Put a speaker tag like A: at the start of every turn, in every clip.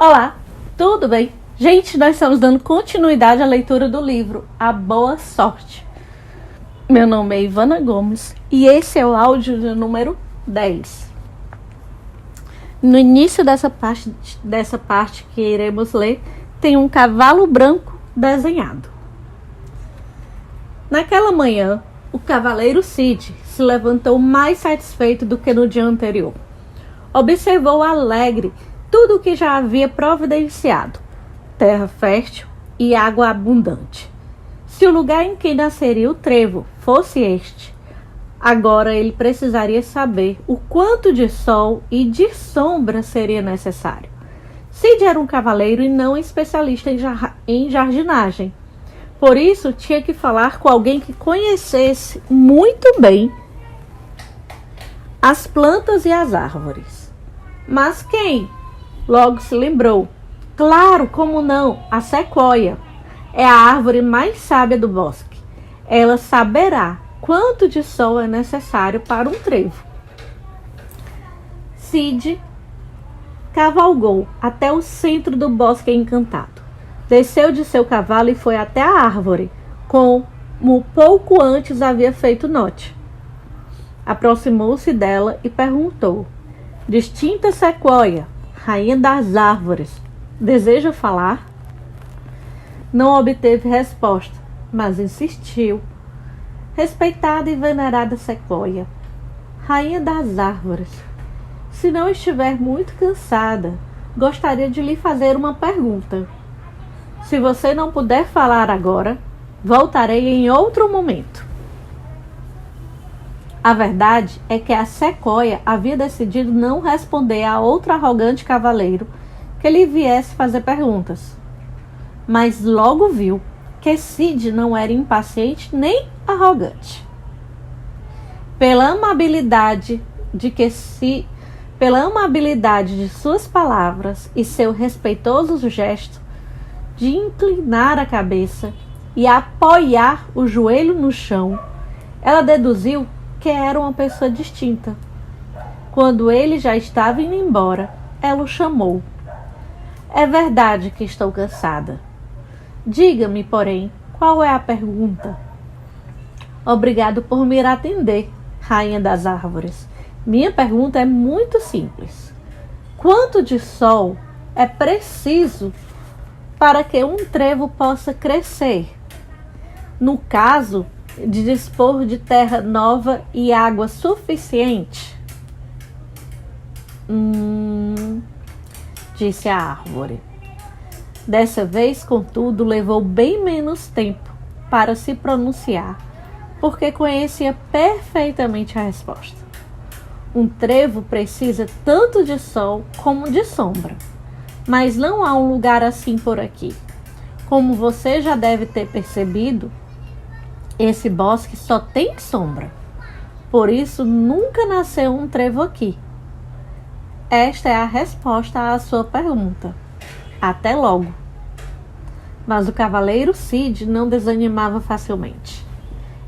A: Olá, tudo bem? Gente, nós estamos dando continuidade à leitura do livro A Boa Sorte. Meu nome é Ivana Gomes e esse é o áudio de número 10. No início dessa parte que iremos ler, tem um cavalo branco desenhado. Naquela manhã, o cavaleiro Cid se levantou mais satisfeito do que no dia anterior. Observou alegre tudo o que já havia providenciado, terra fértil e água abundante. Se o lugar em que nasceria o trevo fosse este, agora ele precisaria saber o quanto de sol e de sombra seria necessário. Cid era um cavaleiro e não especialista em jardinagem. Por isso, tinha que falar com alguém que conhecesse muito bem as plantas e as árvores. Mas quem? Logo se lembrou. Claro, como não, a sequoia é a árvore mais sábia do bosque. Ela saberá quanto de sol é necessário para um trevo. Cid cavalgou até o centro do bosque encantado. Desceu de seu cavalo e foi até a árvore, como pouco antes havia feito Note. Aproximou-se dela e perguntou: Distinta sequoia, rainha das árvores, deseja falar? Não obteve resposta, mas insistiu. Respeitada e venerada sequoia, rainha das árvores, se não estiver muito cansada, gostaria de lhe fazer uma pergunta. Se você não puder falar agora, voltarei em outro momento. A verdade é que a sequoia havia decidido não responder a outro arrogante cavaleiro que lhe viesse fazer perguntas. Mas logo viu que Cid não era impaciente nem arrogante. Pela amabilidade de suas palavras e seu respeitoso gesto de inclinar a cabeça e apoiar o joelho no chão, ela deduziu que era uma pessoa distinta. Quando ele já estava indo embora, ela o chamou. É verdade que estou cansada. Diga-me, porém, qual é a pergunta? Obrigado por me atender, rainha das árvores. Minha pergunta é muito simples. Quanto de sol é preciso para que um trevo possa crescer? No caso de dispor de terra nova e água suficiente? Disse a árvore. Dessa vez, contudo, levou bem menos tempo para se pronunciar, porque conhecia perfeitamente a resposta. Um trevo precisa tanto de sol como de sombra, mas não há um lugar assim por aqui. Como você já deve ter percebido, esse bosque só tem sombra. Por isso, nunca nasceu um trevo aqui. Esta é a resposta à sua pergunta. Até logo. Mas o cavaleiro Cid não desanimava facilmente.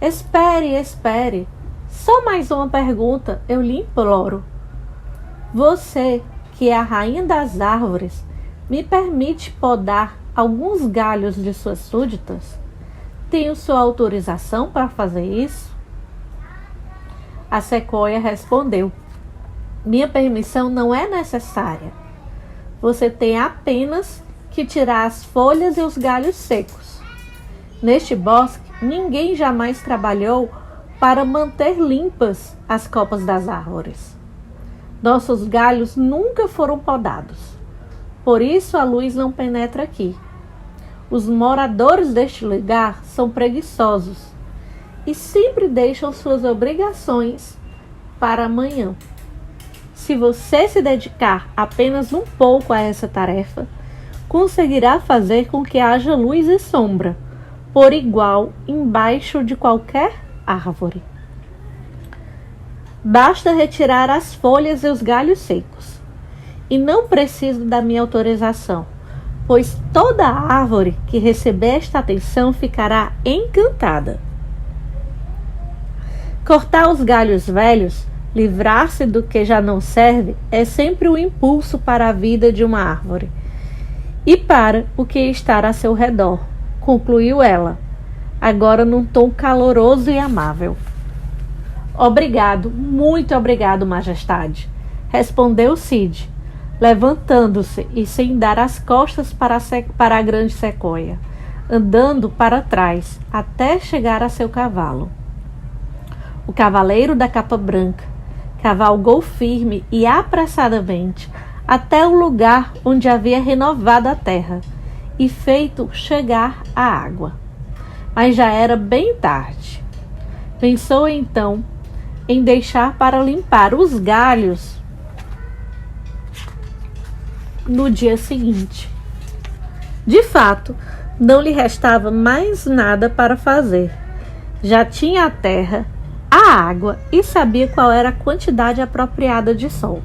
A: Espere, espere. Só mais uma pergunta, eu lhe imploro. Você, que é a rainha das árvores, me permite podar alguns galhos de suas súditas? Tenho sua autorização para fazer isso? A sequoia respondeu: Minha permissão não é necessária. Você tem apenas que tirar as folhas e os galhos secos. Neste bosque, ninguém jamais trabalhou para manter limpas as copas das árvores. Nossos galhos nunca foram podados. Por isso a luz não penetra aqui. Os moradores deste lugar são preguiçosos e sempre deixam suas obrigações para amanhã. Se você se dedicar apenas um pouco a essa tarefa, conseguirá fazer com que haja luz e sombra, por igual, embaixo de qualquer árvore. Basta retirar as folhas e os galhos secos. E não preciso da minha autorização, pois toda árvore que receber esta atenção ficará encantada. Cortar os galhos velhos, livrar-se do que já não serve, é sempre um impulso para a vida de uma árvore. e para o que está a seu redor, concluiu ela, agora num tom caloroso e amável. Obrigado, muito obrigado, majestade, respondeu Cid, levantando-se e sem dar as costas para a grande sequoia, andando para trás até chegar a seu cavalo. O cavaleiro da capa branca cavalgou firme e apressadamente até o lugar onde havia renovado a terra e feito chegar a água. Mas já era bem tarde. Pensou então em deixar para limpar os galhos no dia seguinte. De fato, não lhe restava mais nada para fazer. Já tinha a terra, a água e sabia qual era a quantidade apropriada de sol.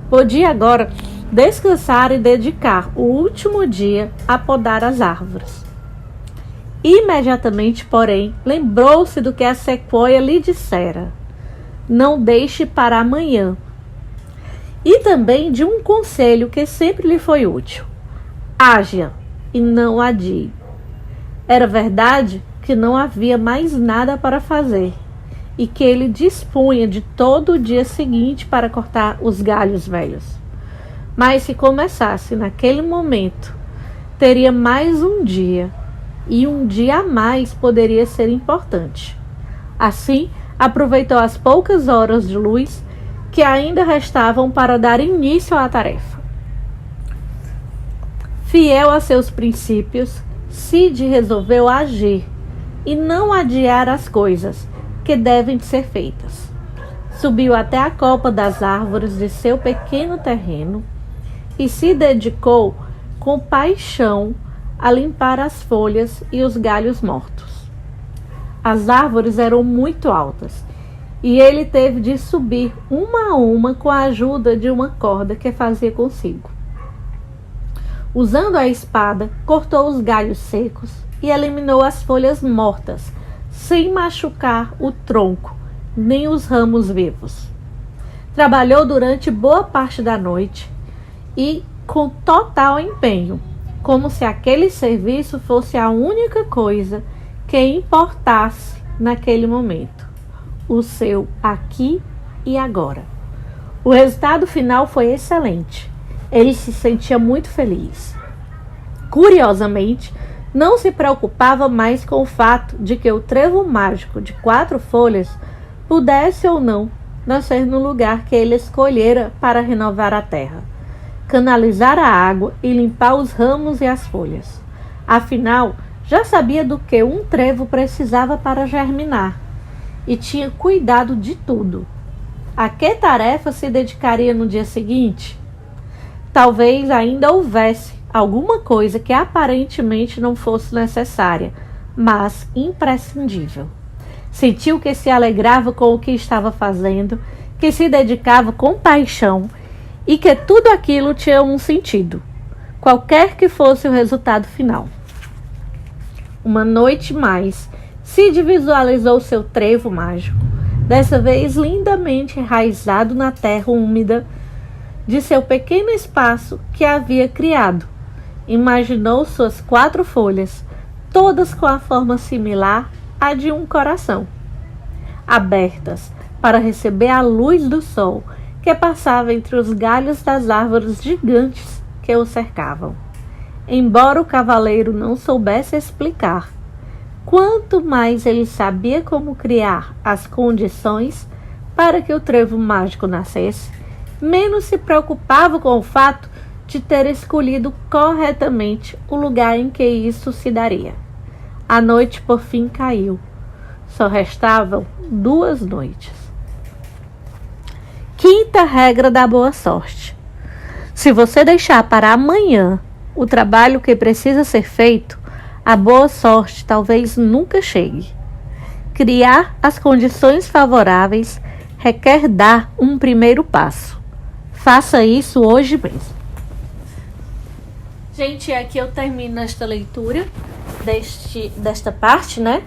A: Podia agora descansar e dedicar o último dia a podar as árvores. Imediatamente, porém, lembrou-se do que a sequoia lhe dissera: não deixe para amanhã. E também de um conselho que sempre lhe foi útil: haja e não adie. Era verdade que não havia mais nada para fazer e que ele dispunha de todo o dia seguinte para cortar os galhos velhos. Mas se começasse naquele momento, teria mais um dia, e um dia a mais poderia ser importante. Assim, aproveitou as poucas horas de luz que ainda restavam para dar início à tarefa. Fiel a seus princípios, Cid resolveu agir e não adiar as coisas que devem ser feitas. Subiu até a copa das árvores de seu pequeno terreno e se dedicou com paixão a limpar as folhas e os galhos mortos. As árvores eram muito altas e ele teve de subir uma a uma com a ajuda de uma corda que fazia consigo. Usando a espada, cortou os galhos secos e eliminou as folhas mortas, sem machucar o tronco nem os ramos vivos. Trabalhou durante boa parte da noite e com total empenho, como se aquele serviço fosse a única coisa que importasse naquele momento, o seu aqui e agora. O resultado final foi excelente. Ele se sentia muito feliz. Curiosamente, não se preocupava mais com o fato de que o trevo mágico de 4 folhas pudesse ou não nascer no lugar que ele escolhera para renovar a terra, canalizar a água e limpar os ramos e as folhas. Afinal, já sabia do que um trevo precisava para germinar e tinha cuidado de tudo. A que tarefa se dedicaria no dia seguinte? Talvez ainda houvesse alguma coisa que aparentemente não fosse necessária, mas imprescindível. Sentiu que se alegrava com o que estava fazendo, que se dedicava com paixão e que tudo aquilo tinha um sentido, qualquer que fosse o resultado final. Uma noite mais, Cid visualizou seu trevo mágico, dessa vez lindamente enraizado na terra úmida de seu pequeno espaço que havia criado. Imaginou suas 4 folhas, todas com a forma similar à de um coração, abertas para receber a luz do sol que passava entre os galhos das árvores gigantes que o cercavam. Embora o cavaleiro não soubesse explicar, quanto mais ele sabia como criar as condições para que o trevo mágico nascesse, menos se preocupava com o fato de ter escolhido corretamente o lugar em que isso se daria. A noite por fim caiu. Só restavam 2 noites. Quinta regra da boa sorte: se você deixar para amanhã o trabalho que precisa ser feito, a boa sorte talvez nunca chegue. Criar as condições favoráveis requer dar um primeiro passo. Faça isso hoje mesmo. Gente, aqui eu termino esta leitura desta parte, né?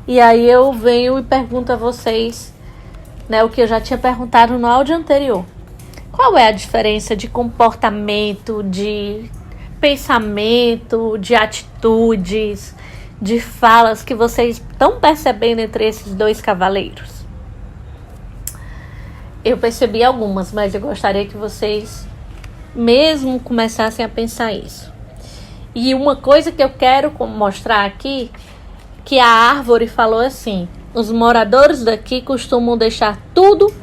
A: E aí eu venho e pergunto a vocês, né, o que eu já tinha perguntado no áudio anterior. Qual é a diferença de comportamento, de pensamento, de atitudes, de falas que vocês estão percebendo entre esses dois cavaleiros? Eu percebi algumas, mas eu gostaria que vocês mesmo começassem a pensar isso. E uma coisa que eu quero mostrar aqui, que a árvore falou assim: os moradores daqui costumam deixar tudo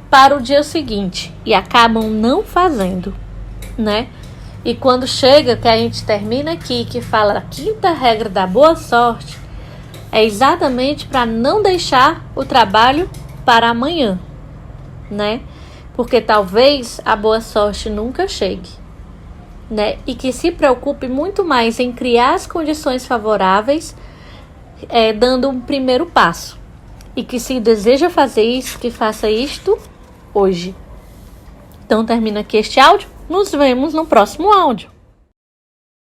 A: para o dia seguinte e acabam não fazendo, né? E quando chega, que a gente termina aqui, que fala a quinta regra da boa sorte, é exatamente para não deixar o trabalho para amanhã, né? Porque talvez a boa sorte nunca chegue, né? E que se preocupe muito mais em criar as condições favoráveis, dando um primeiro passo. E que se deseja fazer isso, que faça isto hoje. Então termina aqui este áudio. Nos vemos no próximo áudio.